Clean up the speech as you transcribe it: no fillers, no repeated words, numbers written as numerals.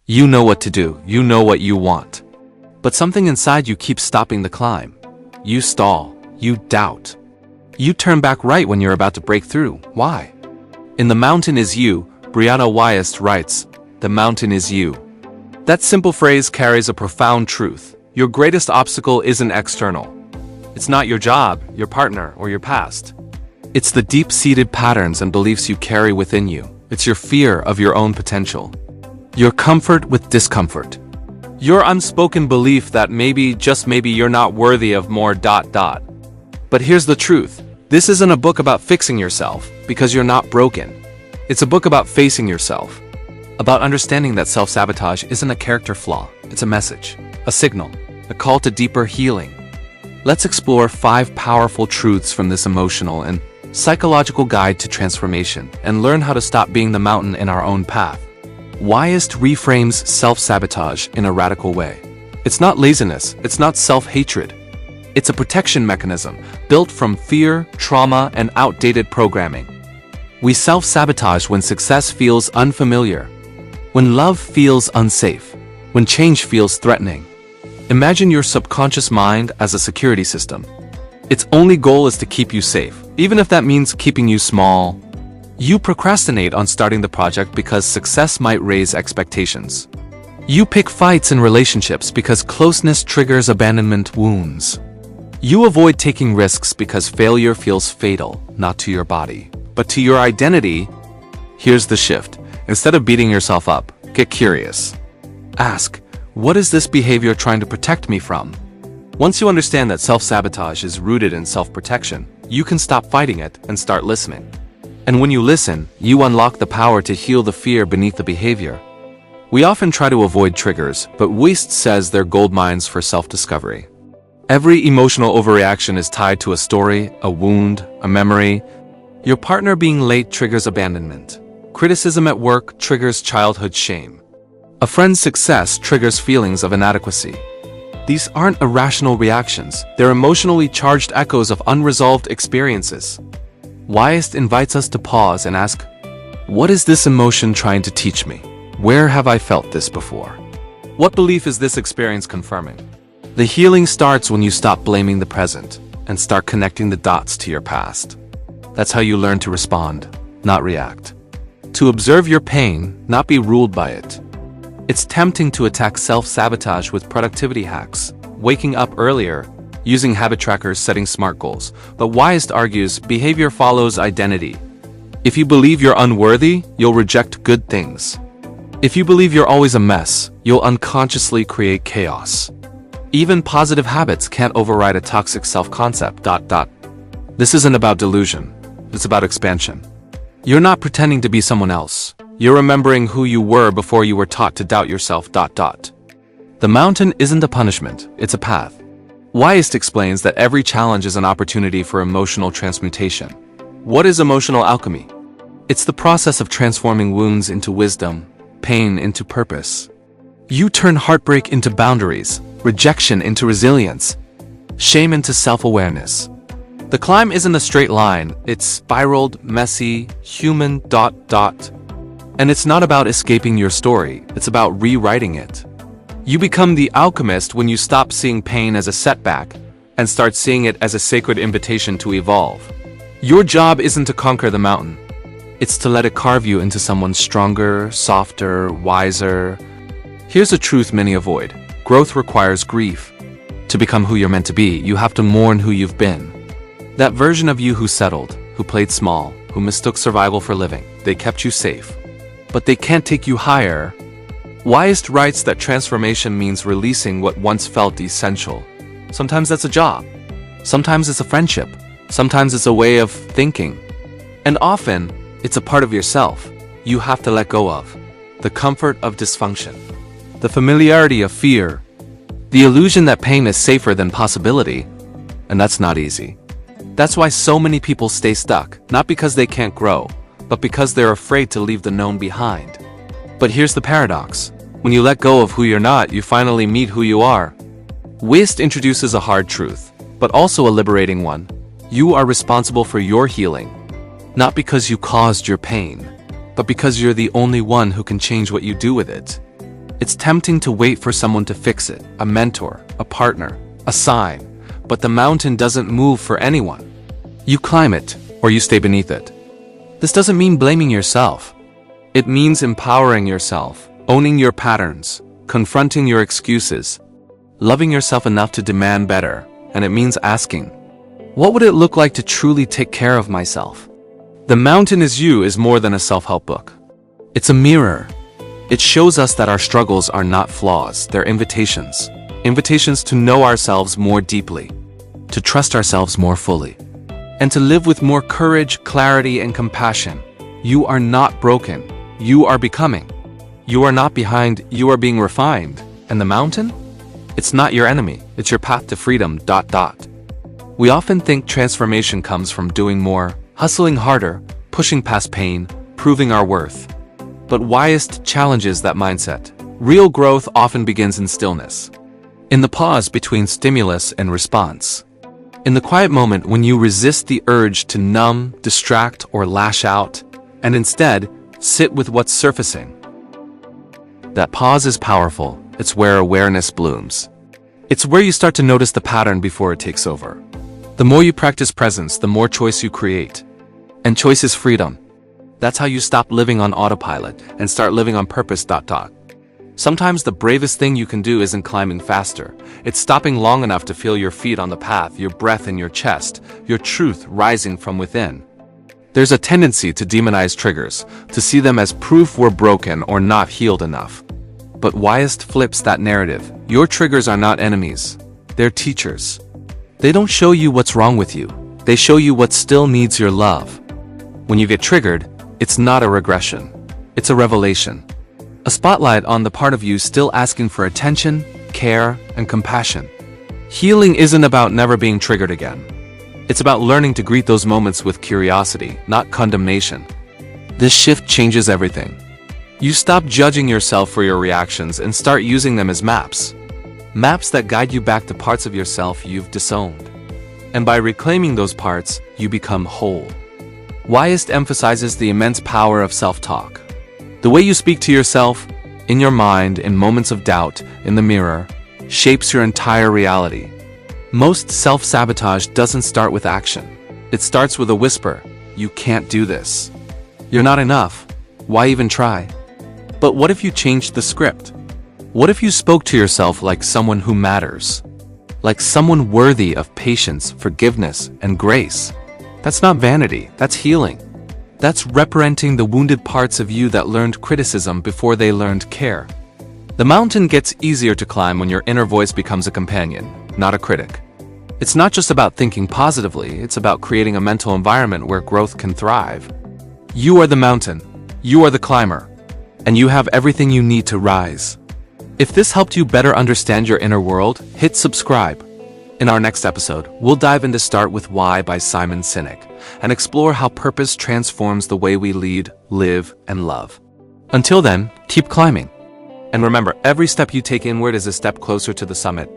You know what to do, you know what you want. But something inside you keeps stopping the climb. You stall, you doubt. You turn back right when you're about to break through. Why? In The Mountain Is You, Brianna Wyest writes, "The mountain is you." That simple phrase carries a profound truth. Your greatest obstacle isn't external. It's not your job, your partner, or your past. It's the deep-seated patterns and beliefs you carry within you. It's your fear of your own potential. Your comfort with discomfort. Your unspoken belief that maybe, just maybe, you're not worthy of more ... But here's the truth. This isn't a book about fixing yourself, because you're not broken. It's a book about facing yourself. About understanding that self-sabotage isn't a character flaw. It's a message, a signal, a call to deeper healing. Let's explore 5 powerful truths from this emotional and psychological guide to transformation and learn how to stop being the mountain in our own path. Wyest reframes self-sabotage in a radical way. It's not laziness, it's not self-hatred. It's a protection mechanism built from fear, trauma, and outdated programming. We self-sabotage when success feels unfamiliar, when love feels unsafe, when change feels threatening. Imagine your subconscious mind as a security system. Its only goal is to keep you safe, even if that means keeping you small. You procrastinate on starting the project because success might raise expectations. You pick fights in relationships because closeness triggers abandonment wounds. You avoid taking risks because failure feels fatal, not to your body, but to your identity. Here's the shift. Instead of beating yourself up, get curious. Ask, what is this behavior trying to protect me from? Once you understand that self-sabotage is rooted in self-protection, you can stop fighting it and start listening. And when you listen, you unlock the power to heal the fear beneath the behavior. We often try to avoid triggers, but Wyest says they're gold mines for self-discovery. Every emotional overreaction is tied to a story, a wound, a memory. Your partner being late triggers abandonment. Criticism at work triggers childhood shame. A friend's success triggers feelings of inadequacy. These aren't irrational reactions, they're emotionally charged echoes of unresolved experiences. Wyest invites us to pause and ask, what is this emotion trying to teach me? Where have I felt this before? What belief is this experience confirming? The healing starts when you stop blaming the present and start connecting the dots to your past. That's how you learn to respond, not react. To observe your pain, not be ruled by it. It's tempting to attack self-sabotage with productivity hacks, waking up earlier, using habit trackers, setting smart goals. But Wyest argues behavior follows identity. If you believe you're unworthy, you'll reject good things. If you believe you're always a mess, you'll unconsciously create chaos. Even positive habits can't override a toxic self-concept. This isn't about delusion. It's about expansion. You're not pretending to be someone else. You're remembering who you were before you were taught to doubt yourself. The mountain isn't a punishment, it's a path. Wyest explains that every challenge is an opportunity for emotional transmutation. What is emotional alchemy? It's the process of transforming wounds into wisdom, pain into purpose. You turn heartbreak into boundaries, rejection into resilience, shame into self-awareness. The climb isn't a straight line, it's spiraled, messy, human. And it's not about escaping your story, it's about rewriting it. You become the alchemist when you stop seeing pain as a setback and start seeing it as a sacred invitation to evolve. Your job isn't to conquer the mountain. It's to let it carve you into someone stronger, softer, wiser. Here's a truth many avoid. Growth requires grief. To become who you're meant to be, you have to mourn who you've been. That version of you who settled, who played small, who mistook survival for living. They kept you safe. But they can't take you higher. Wyest writes that transformation means releasing what once felt essential. Sometimes that's a job. Sometimes it's a friendship. Sometimes it's a way of thinking. And often, it's a part of yourself you have to let go of. The comfort of dysfunction. The familiarity of fear. The illusion that pain is safer than possibility. And that's not easy. That's why so many people stay stuck, not because they can't grow, but because they're afraid to leave the known behind. But here's the paradox. When you let go of who you're not, you finally meet who you are. Wyest introduces a hard truth, but also a liberating one. You are responsible for your healing, not because you caused your pain, but because you're the only one who can change what you do with it. It's tempting to wait for someone to fix it, a mentor, a partner, a sign, but the mountain doesn't move for anyone. You climb it, or you stay beneath it. This doesn't mean blaming yourself. It means empowering yourself, owning your patterns, confronting your excuses, loving yourself enough to demand better, and it means asking, what would it look like to truly take care of myself? The Mountain is You is more than a self-help book. It's a mirror. It shows us that our struggles are not flaws, they're invitations. Invitations to know ourselves more deeply, to trust ourselves more fully, and to live with more courage, clarity, and compassion. You are not broken. You are becoming. You are not behind. You are being refined. And the mountain? It's not your enemy. It's your path to freedom. We often think transformation comes from doing more, hustling harder, pushing past pain, proving our worth. But Wyest challenges that mindset. Real growth often begins in stillness, in the pause between stimulus and response, in the quiet moment when you resist the urge to numb, distract, or lash out, and instead sit with what's surfacing. That pause is powerful. It's where awareness blooms. It's where you start to notice the pattern before it takes over. The more you practice presence, the more choice you create. And choice is freedom. That's how you stop living on autopilot and start living on purpose. Sometimes the bravest thing you can do isn't climbing faster. It's stopping long enough to feel your feet on the path, your breath in your chest, your truth rising from within. There's a tendency to demonize triggers, to see them as proof we're broken or not healed enough. But Wyest flips that narrative. Your triggers are not enemies. They're teachers. They don't show you what's wrong with you. They show you what still needs your love. When you get triggered, it's not a regression. It's a revelation. A spotlight on the part of you still asking for attention, care, and compassion. Healing isn't about never being triggered again. It's about learning to greet those moments with curiosity, not condemnation. This shift changes everything. You stop judging yourself for your reactions and start using them as maps. Maps that guide you back to parts of yourself you've disowned. And by reclaiming those parts, you become whole. Wyest emphasizes the immense power of self-talk. The way you speak to yourself, in your mind, in moments of doubt, in the mirror, shapes your entire reality. Most self-sabotage doesn't start with action. It starts with a whisper, you can't do this. You're not enough. Why even try? But what if you changed the script? What if you spoke to yourself like someone who matters? Like someone worthy of patience, forgiveness, and grace? That's not vanity, that's healing. That's reparenting the wounded parts of you that learned criticism before they learned care. The mountain gets easier to climb when your inner voice becomes a companion, not a critic. It's not just about thinking positively, it's about creating a mental environment where growth can thrive. You are the mountain, you are the climber, and you have everything you need to rise. If this helped you better understand your inner world, hit subscribe. In our next episode, we'll dive into Start With Why by Simon Sinek and explore how purpose transforms the way we lead, live, and love. Until then, keep climbing. And remember, every step you take inward is a step closer to the summit.